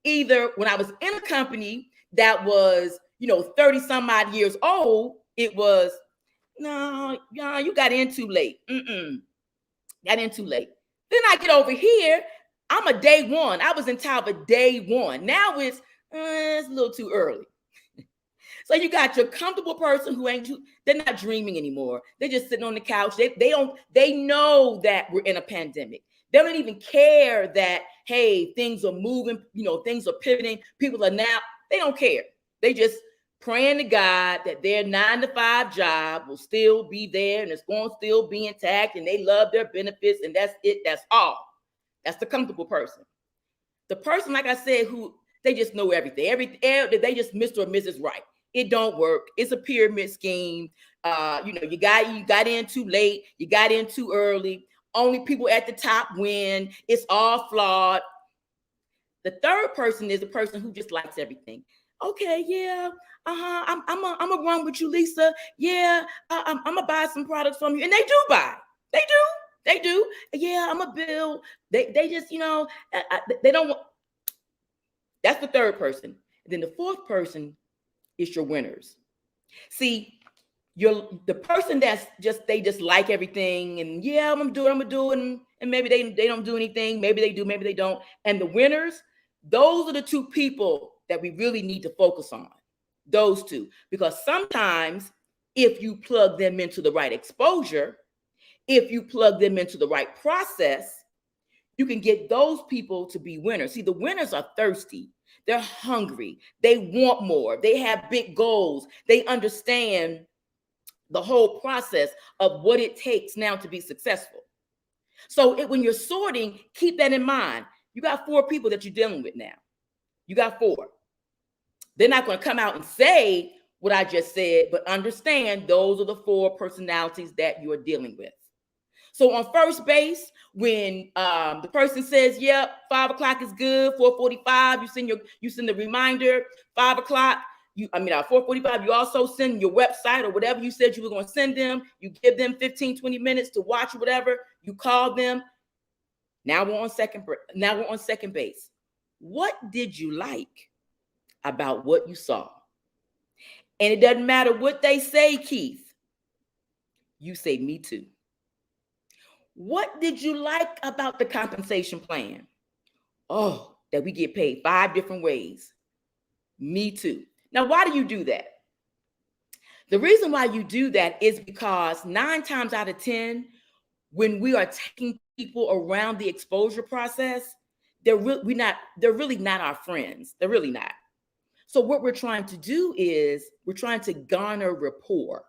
Either when I was in a company that was, 30 some odd years old, it was, no, you got in too late. Got in too late. Then I get over here. I'm a day one. I was in top of day one. Now it's a little too early. So you got your comfortable person who they're not dreaming anymore. They're just sitting on the couch. They know that we're in a pandemic. They don't even care that, hey, things are moving, things are pivoting. People are now, they don't care. They just praying to God that their 9-to-5 job will still be there and it's going to still be intact and they love their benefits and that's it. That's all. That's the comfortable person. The person, like I said, who they just know everything. They just Mr. or Mrs. Right. It don't work. It's a pyramid scheme. You got in too late. You got in too early. Only people at the top win. It's all flawed. The third person is the person who just likes everything. Okay, yeah. I'm gonna run with you, Lisa. Yeah, I'm gonna buy some products from you, and they do buy. They do. Yeah, I'm a bill. They just they don't. That's the third person. And then the fourth person is your winners. See, the person that's they just like everything, and yeah, I'm gonna do it, and maybe they don't do anything, maybe they do, maybe they don't. And the winners, those are the 2 people that we really need to focus on. Those 2, because sometimes if you plug them into the right exposure, if you plug them into the right process, you can get those people to be winners. See, the winners are thirsty. They're hungry. They want more. They have big goals. They understand the whole process of what it takes now to be successful. So when you're sorting, keep that in mind. You got 4 people that you're dealing with now. You got 4. They're not going to come out and say what I just said, but understand those are the 4 personalities that you're dealing with. So on first base, when the person says, "Yep, 5 o'clock is good," 4:45, you send the reminder. 5 o'clock, 4:45. You also send your website or whatever you said you were going to send them. You give them 15-20 minutes to watch or whatever. You call them. Now we're on second base. What did you like about what you saw? And it doesn't matter what they say, Keith. You say, "Me too." What did you like about the compensation plan? Oh, that we get paid 5 different ways. Me too. Now, why do you do that? The reason why you do that is because 9 times out of 10, when we are taking people around the exposure process, they're really not our friends. They're really not. So what we're trying to do is we're trying to garner rapport.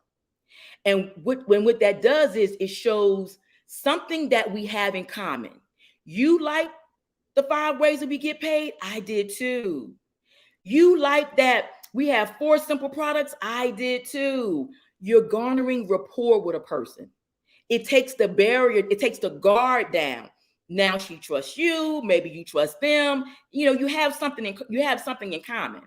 And what that does is it shows something that we have in common. You like the 5 ways that we get paid? I did too. You like that we have 4 simple products? I did too. You're garnering rapport with a person. It takes the barrier, it takes the guard down. Now she trusts you, maybe you trust them. You know, you have something in common.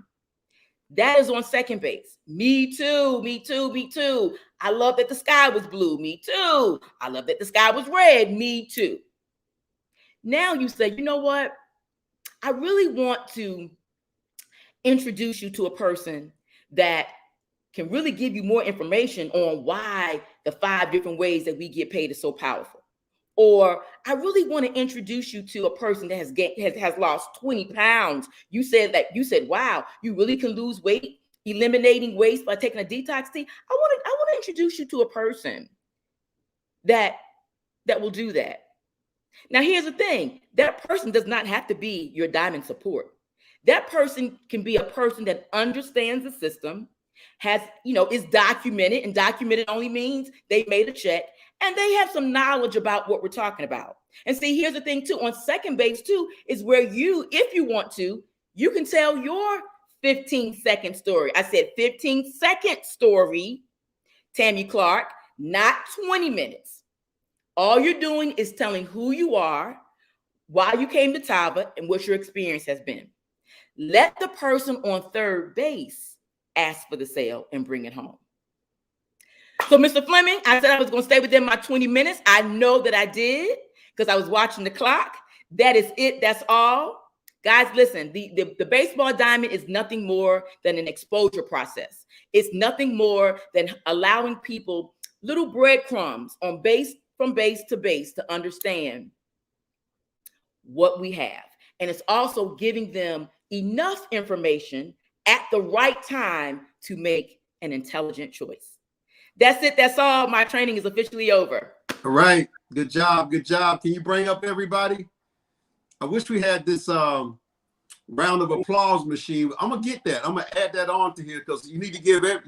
That is on second base. Me too, me too, me too. I love that the sky was blue. Me too. I love that the sky was red. Me too. Now you say, you know what? I really want to introduce you to a person that can really give you more information on why the 5 different ways that we get paid is so powerful. Or I really want to introduce you to a person that has lost 20 pounds. You said, wow, you really can lose weight, eliminating waste by taking a detox tea. I want to introduce you to a person that will do that. Now, here's the thing. That person does not have to be your diamond support. That person can be a person that understands the system, is documented, and documented only means they made a check, and they have some knowledge about what we're talking about. And see, here's the thing too, on second base too, is where you, if you want to, you can tell your 15-second story. I said 15-second story, Tammy Clark, not 20 minutes. All you're doing is telling who you are, why you came to Tava, and what your experience has been. Let the person on third base ask for the sale and bring it home. So, Mr. Fleming, I said I was going to stay within my 20 minutes. I know that I did because I was watching the clock. That is it. That's all. Guys, listen, the baseball diamond is nothing more than an exposure process. It's nothing more than allowing people little breadcrumbs on from base to base to understand what we have. And it's also giving them enough information at the right time to make an intelligent choice. That's it. That's all. My training is officially over. All right. Good job. Good job. Can you bring up everybody? I wish we had this round of applause machine. I'm going to get that. I'm going to add that on to here because you need to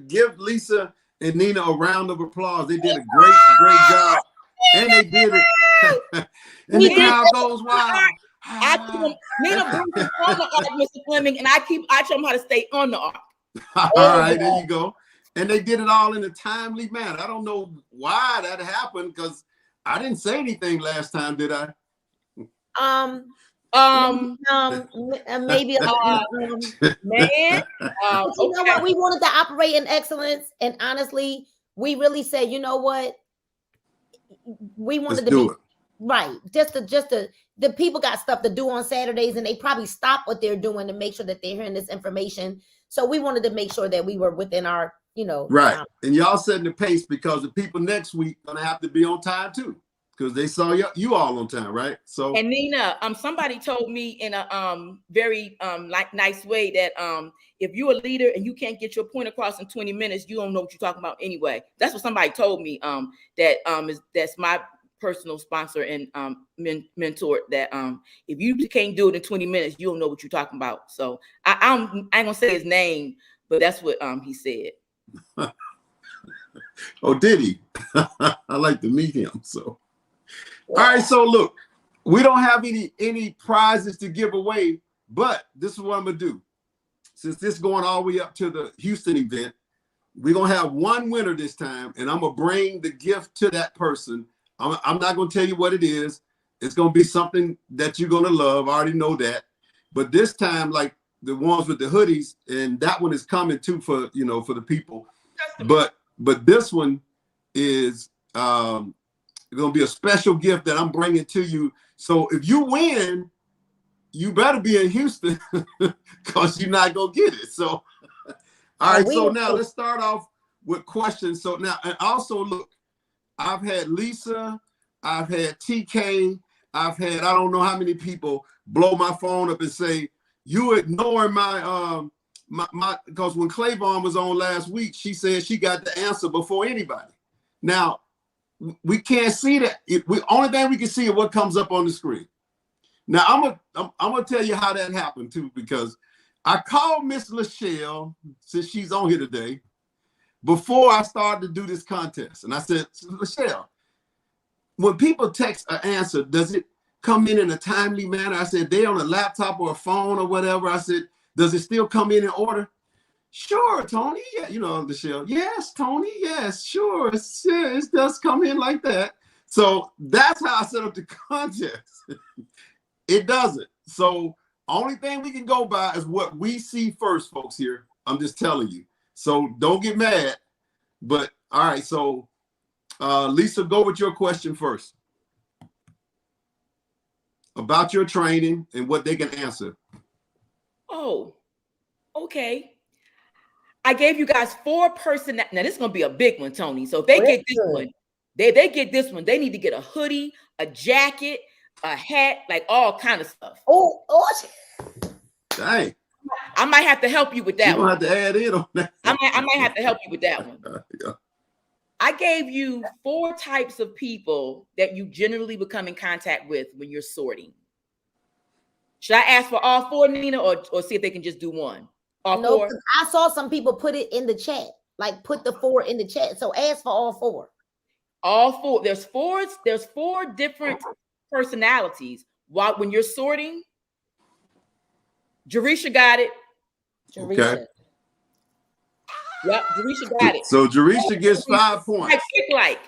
give Lisa and Nina a round of applause. They did a great job. And they did it. And the crowd goes wild. Nina brings us on the arc, Mr. Fleming, and I show them how to stay on the arc. All right, there you go. And they did it all in a timely manner. I don't know why that happened because I didn't say anything last time, did I? Maybe man. You know what? We wanted to operate in excellence, and honestly, we really said, you know what? We wanted to do it right. Just the people got stuff to do on Saturdays, and they probably stop what they're doing to make sure that they're hearing this information. So we wanted to make sure that we were within our, right. And y'all setting the pace because the people next week gonna have to be on time too, because they saw you all on time, right? So and Nina, somebody told me in a very nice way that if you're a leader and you can't get your point across in 20 minutes, you don't know what you're talking about anyway. That's what somebody told me. That's my personal sponsor and mentor. That if you can't do it in 20 minutes, you don't know what you're talking about. So I ain't gonna say his name, but that's what he said. Oh, did he? I like to meet him. So all right, so look, we don't have any prizes to give away, but this is what I'm gonna do. Since this is going all the way up to the Houston event, we're gonna have one winner this time, and I'm gonna bring the gift to that person. I'm not gonna tell you what it is. It's gonna be something that you're gonna love. I already know that. But this time, like the ones with the hoodies, and that one is coming too for the people. But this one is going to be a special gift that I'm bringing to you. So if you win, you better be in Houston because you're not going to get it. So, all right. So now let's start off with questions. So now, and also look, I've had Lisa, I've had TK, I've had, I don't know how many people blow my phone up and say, you ignoring my because when Clavon was on last week, she said she got the answer before anybody. Now, we can't see that. Only thing we can see is what comes up on the screen. Now, I'm gonna tell you how that happened too, because I called Miss Lachelle, since she's on here today, before I started to do this contest. And I said, Lachelle, when people text an answer, does it come in a timely manner? I said, they on a laptop or a phone or whatever. I said, Does it still come in order? Sure, Tony. Yeah, Michelle. Yes, Tony. Yes, sure. It does come in like that. So that's how I set up the contest. It doesn't. So only thing we can go by is what we see first, folks, here. I'm just telling you. So don't get mad. But all right, so Lisa, go with your question first. About your training and what they can answer. Oh, okay. I gave you guys 4 person. Now this is gonna be a big one, Tony. So if they get this one, they get this one. They need to get a hoodie, a jacket, a hat, like all kind of stuff. Oh, dang! I might have to help you with that. You don't have to add in on that. I might have to help you with that one. Yeah. I gave you 4 types of people that you generally become in contact with when you're sorting. Should I ask for all 4, Nina, or see if they can just do one? All 4? I saw some people put it in the chat, like put the 4 in the chat. So ask for all 4. All 4. There's 4 different personalities. When you're sorting, Jerisha got it. Jerisha. Okay. Yep, Jerisha got it. So Jerisha gets 5 points. Quick like.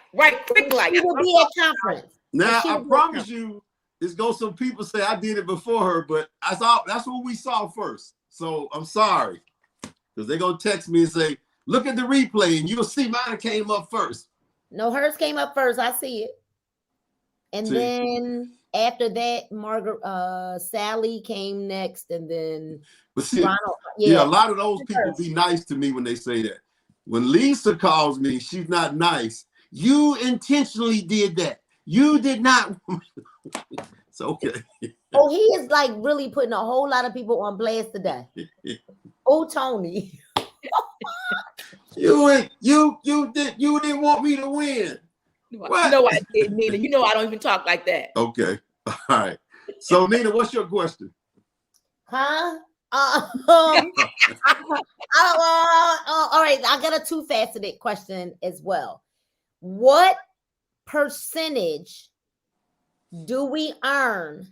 She will be at conference. Now I promise you, it's going some people say I did it before her, but that's what we saw first. So I'm sorry, because they're gonna text me and say, "Look at the replay, and you'll see mine came up first." No, hers came up first. I see it. And then after that, Sally came next, and then but see, Ronald. Yeah, a lot of those people be nice to me when they say that. When Lisa calls me, she's not nice. You intentionally did that. You did not. It's okay. Oh, he is like really putting a whole lot of people on blast today. Oh, Tony. You didn't want me to win. What? No, I didn't, Nina. You know I don't even talk like that. Okay. All right. So Nina, what's your question? Huh? All right. I got a 2-faceted question as well. What percentage do we earn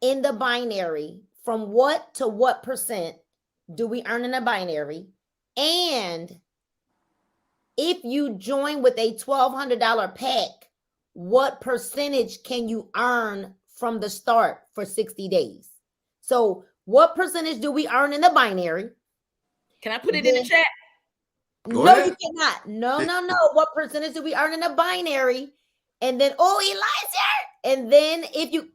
in the binary? From what to what percent do we earn in the binary? And if you join with a $1,200 pack, what percentage can you earn from the start for 60 days? So what percentage do we earn in the binary? Can I put it in the chat? Go No, ahead. you cannot. No. What percentage do we earn in the binary? And then, Elijah. And then if you,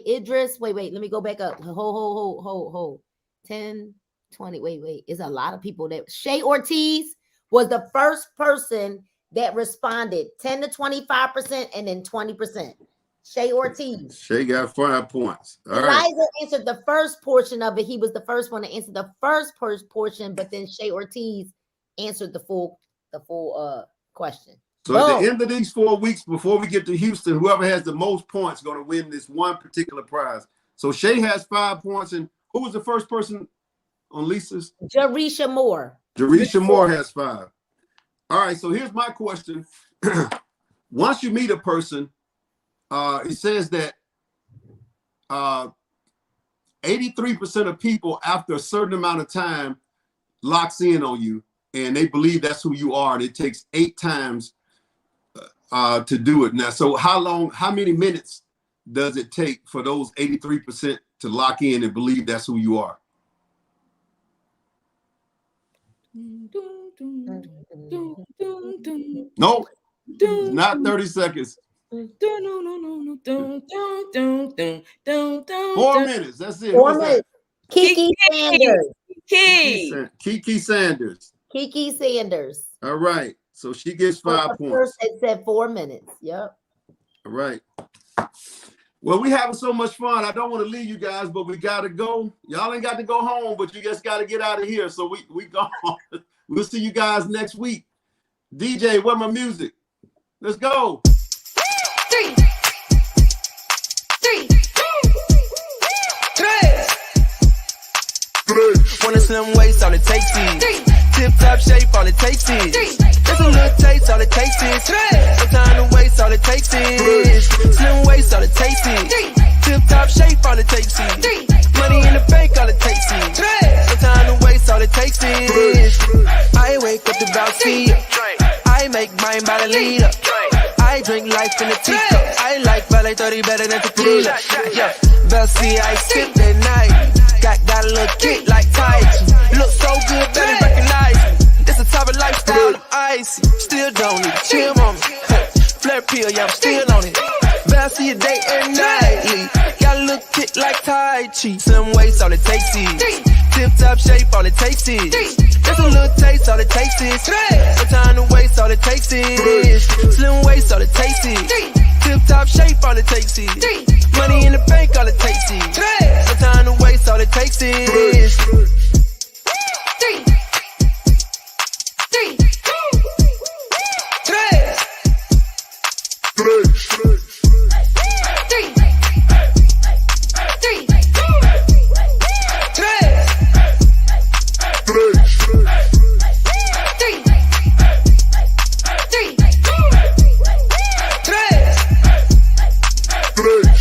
Idris, wait, let me go back up. Hold. 10, 20, wait. It's a lot of people that, Shay Ortiz was the first person that responded, 10 to 25% and then 20%. Shay Ortiz. Shay got 5 points. All Elijah right. answered the first portion of it. He was the first one to answer the first portion, but then Shay Ortiz answered the full question. So at the end of these 4 weeks, before we get to Houston, whoever has the most points is going to win this one particular prize. So Shay has 5 points, and who was the first person on Lisa's? Jerisha Moore. Jerisha Moore has 5. All right, so here's my question. Once you meet a person, it says that 83% of people after a certain amount of time locks in on you, and they believe that's who you are, and it takes 8 times to do it. Now, so how many minutes does it take for those 83% to lock in and believe that's who you are? No, not 30 seconds. 4 minutes. That's it. 4 minutes. Kiki Sanders. Kiki Sanders. All right. So she gets 5 points. First it said 4 minutes. Yep. All right. Well, we having so much fun. I don't want to leave you guys, but we got to go. Y'all ain't got to go home, but you just got to get out of here. So we go. We'll see you guys next week. DJ, where my music? Let's go. 3. Want a slim waist, all it takes is 3. Tip top shape, all it takes is 3. Just a little taste, all it takes is 3. No time to waste, all it takes is 3. Slim waist, all it takes is 3. Tip top shape, all it takes is 3. Money in the leader. I drink life in a teacup. I like Valet 30 better than tequila. Yeah, Bessie, I sip that night. Got a little kick like Tai Chi. Look so good, better recognize me. This the type of lifestyle I'm icy. Still don't need chill on me. Flare pill, yeah, I'm still on it. Bessie a day and nightly. Got a little kick like Tai Chi. Slim waist, all it takes is. Tip top shape, all it takes is. Just a little taste, all it takes is. No time to waste, all it takes is. Slim waist, all it takes is. Tip top shape, all it takes is. Money in the bank, all it takes is. No time to waste, all it takes is.